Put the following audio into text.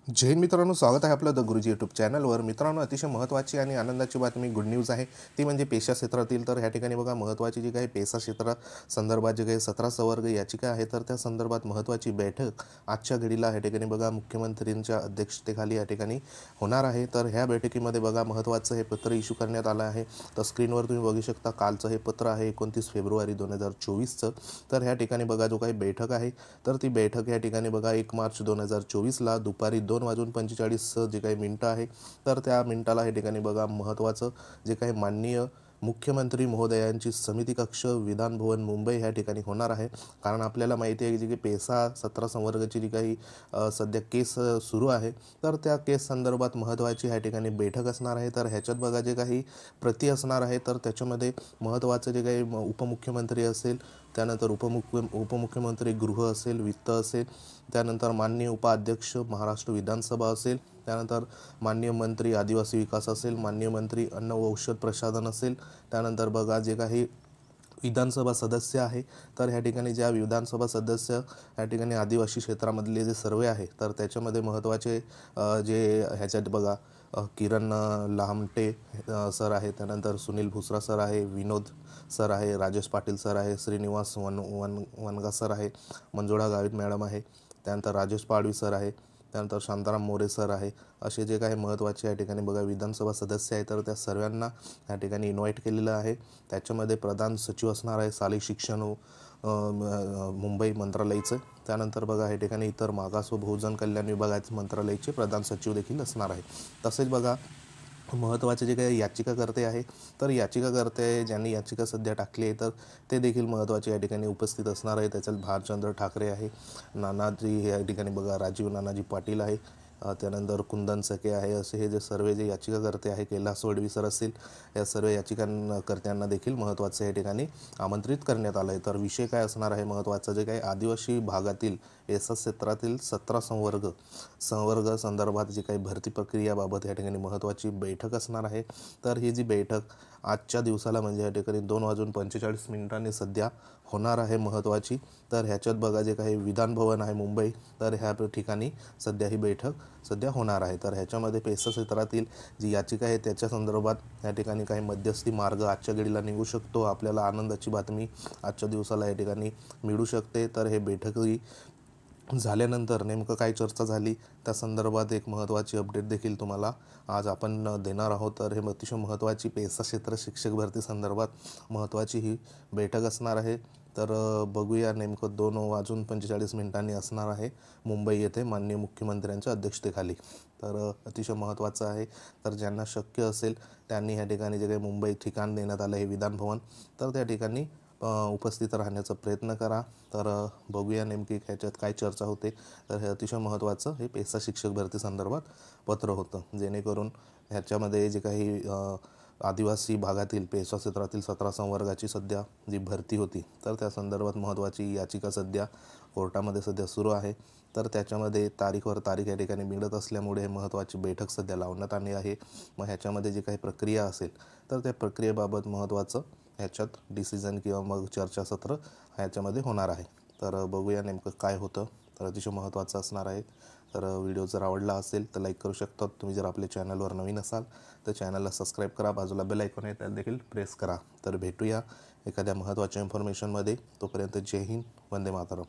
जय हिंद मित्रांनो, स्वागत आहे आपलं द गुरुजी यूट्यूब चॅनलवर। मित्रांनो, अतिशय महत्त्वाची आणि आनंदाची बातमी गुड न्यूज आहे, ती म्हणजे पेशा क्षेत्रातील। तर ह्या ठिकाणी बघा, महत्त्वाची जी काही पेशा क्षेत्रा संदर्भात जे काही 17 संवर्ग याचिका आहे, तर त्या संदर्भात महत्त्वाची बैठक आजच्या घडीला ह्या ठिकाणी बघा मुख्यमंत्र्यांच्या अध्यक्षतेखाली या ठिकाणी होणार आहे। तर ह्या बैठकीमध्ये बघा महत्त्वाचं हे पत्र इश्यू करण्यात आलं आहे। तर स्क्रीनवर तुम्ही बघू शकता, कालचं हे पत्र आहे 29 फेब्रुवारी 2024चं। तर ह्या ठिकाणी बघा जो काही बैठक आहे, तर ती बैठक या ठिकाणी बघा 1 मार्च 2024ला दुपारी 2:45 जे काही मिनटं आहे, तर त्या मिनटाला या ठिकाणी बघा महत्त्वाचं जे काही माननीय मुख्यमंत्री महोदयांची समिती कक्ष विधान भवन मुंबई ह्या ठिकाणी होणार आहे। कारण आपल्याला माहिती आहे की जी काही पेसा 17 संवर्गाची जी काही सध्या केस सुरू आहे, तर त्या केस संदर्भात महत्त्वाची ह्या ठिकाणी बैठक असणार आहे। तर ह्याच्यात बघा जे काही प्रती असणार आहे, तर त्याच्यामध्ये महत्त्वाचं जे काही उपमुख्यमंत्री असेल, त्यानंतर उपमुख्यमंत्री गृह असेल, वित्त असेल, त्यानंतर माननीय उपाध्यक्ष महाराष्ट्र विधानसभा असेल, त्यानंतर माननीय मंत्री आदिवासी विकास असेल, माननीय मंत्री अन्न व औषध प्रशासन असेल, त्यानंतर बघा जे काही विधानसभा सदस्य आहे, तर ह्या ठिकाणी ज्या विधानसभा सदस्य ह्या ठिकाणी आदिवासी क्षेत्रामधले जे सर्वे आहे, तर त्याच्यामध्ये महत्त्वाचे जे ह्याच्यात बघा किरण लामटे सर आहे, त्यानंतर सुनील भुसरा सर आहे, विनोद सर आहे, राजेश पाटील सर आहे, श्रीनिवास वनगा सर आहे, मंजुळा गावित मॅडम आहे, त्यानंतर राजेश पाडवी सर आहे, त्यानंतर शांताराम मोरे सर आहे। असे जे काही महत्त्वाचे या ठिकाणी बघा विधानसभा सदस्य आहे, तर त्या सर्वांना या ठिकाणी इन्व्हाइट केलेलं आहे। त्याच्यामध्ये प्रधान सचिव असणार आहे शालेय शिक्षण मुंबई मंत्रालयाचं। त्यानंतर बघा या ठिकाणी इतर मागास व बहुजन कल्याण विभागाचे मंत्रालयाचे प्रधान सचिव देखील असणार आहे। तसेच बघा महत्त्वाचे जे काही याचिकाकर्ते आहे, तर याचिकाकर्ते ज्यांनी याचिका सध्या टाकली आहे, तर ते देखील महत्त्वाचे या ठिकाणी उपस्थित असणार आहे। त्याच्यात भारचंद्र ठाकरे आहे, नानाजी या ठिकाणी बघा राजीव नानाजी पाटील आहे, त्यानंतर कुंदन सके आहे। असे हे जे सर्व जे याचिकाकर्ते आहे, कैलास वडवी सर असतील, या सर्व याचिकाकर्त्यांना देखील महत्त्वाचं या ठिकाणी आमंत्रित करण्यात आलं आहे। तर विषय काय असणार आहे महत्त्वाचं, जे काही आदिवासी भागातील पेसा क्षेत्रातील 17 संवर्ग संदर्भात जी काही भरती प्रक्रियाबाबत या ठिकाणी महत्त्वाची बैठक असणार आहे। तर ही जी बैठक आजच्या दिवसाला म्हणजे या ठिकाणी 2:45 सध्या होणार आहे महत्त्वाची। तर ह्याच्यात बघा जे काही विधान भवन आहे मुंबई, तर ह्या ठिकाणी सध्या ही बैठक सध्या होणार आहे। तर ह्याच्यामध्ये पेसा क्षेत्रातील जी याचिका आहे त्याच्या संदर्भात या ठिकाणी काही मध्यस्थी मार्ग आजच्या घडीला निघू शकतो। आपल्याला आनंदाची बातमी आजच्या दिवसाला या ठिकाणी मिळू शकते। तर हे बैठकही झाल्यानंतर नेमकं काय चर्चा झाली त्या संदर्भात एक महत्त्वाची अपडेट देखील तुम्हाला आज आपण देणार आहोत। तर हे अतिशय महत्त्वाची पेसा क्षेत्र शिक्षक भरती संदर्भात महत्त्वाची ही बैठक असणार आहे। तर बघूया नेमकं 2:45 असणार आहे मुंबई येथे माननीय मुख्यमंत्र्यांच्या अध्यक्षतेखाली। तर अतिशय महत्त्वाचं आहे। तर ज्यांना शक्य असेल त्यांनी ह्या ठिकाणी जे काही मुंबई ठिकाण देण्यात आलं आहे विधान भवन, तर त्या ठिकाणी उपस्थित राहण्याचा प्रयत्न करा। तर बघूया नेमकी ह्याच्यात काय चर्चा होते। तर हे अतिशय महत्त्वाचं हे पेसा शिक्षक भरती संदर्भात पत्र होतं, जेणेकरून ह्याच्यामध्ये जे काही आदिवासी भागातील पेसा क्षेत्रातील 17 संवर्गाची सध्या जी भरती होती, तर त्या संदर्भात महत्त्वाची याचिका सध्या कोर्टामध्ये सध्या सुरू आहे। तर त्याच्यामध्ये तारीखवर तारीख या ठिकाणी मिळत असल्यामुळे महत्त्वाची बैठक सध्या लावण्यात आली आहे। मग ह्याच्यामध्ये जी काही प्रक्रिया असेल, तर त्या प्रक्रियेबाबत महत्त्वाचं ह्याच्यात डिसिजन किंवा मग चर्चासत्र ह्याच्यामध्ये होणार आहे। तर बघूया नेमकं काय होतं। तर अतिशय महत्त्वाचं असणार आहे। तर व्हिडिओ जर आवडला असेल तर लाईक करू शकता। तुम्ही जर आपल्या चॅनलवर नवीन असाल तर चॅनलला सबस्क्राईब करा, बाजूला बेल आयकॉन आहे त्यात देखील प्रेस करा। तर भेटूया एखाद्या महत्त्वाच्या इन्फॉर्मेशनमध्ये। तोपर्यंत जय हिंद, वंदे मातरम।